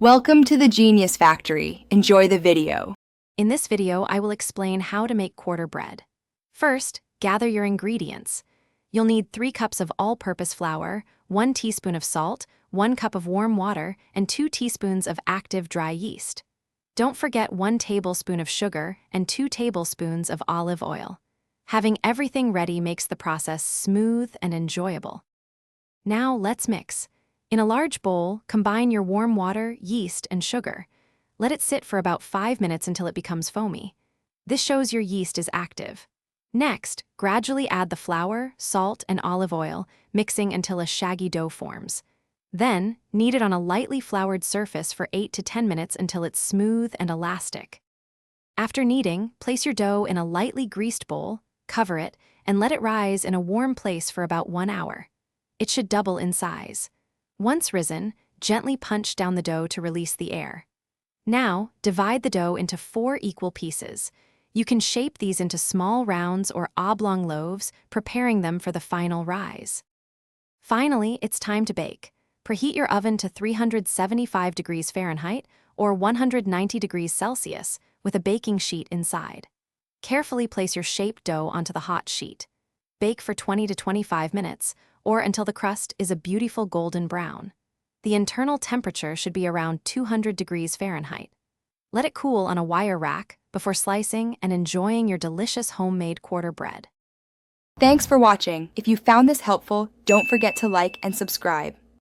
Welcome to the Genius Factory. Enjoy the video. In this video, I will explain how to make quarter bread. First, gather your ingredients. You'll need 3 cups of all-purpose flour, 1 teaspoon of salt, 1 cup of warm water, and 2 teaspoons of active dry yeast. Don't forget 1 tablespoon of sugar and 2 tablespoons of olive oil. Having everything ready makes the process smooth and enjoyable. Now let's mix. In a large bowl, combine your warm water, yeast, and sugar. Let it sit for about 5 minutes until it becomes foamy. This shows your yeast is active. Next, gradually add the flour, salt, and olive oil, mixing until a shaggy dough forms. Then, knead it on a lightly floured surface for 8 to 10 minutes until it's smooth and elastic. After kneading, place your dough in a lightly greased bowl, cover it, and let it rise in a warm place for about 1 hour. It should double in size. Once risen, gently punch down the dough to release the air. Now, divide the dough into 4 equal pieces. You can shape these into small rounds or oblong loaves, preparing them for the final rise. Finally, it's time to bake. Preheat your oven to 375 degrees Fahrenheit or 190 degrees Celsius with a baking sheet inside. Carefully place your shaped dough onto the hot sheet. Bake for 20 to 25 minutes, or until the crust is a beautiful golden brown. The internal temperature should be around 200 degrees Fahrenheit. Let it cool on a wire rack before slicing and enjoying your delicious homemade quarter bread. Thanks for watching. If you found this helpful, don't forget to like and subscribe.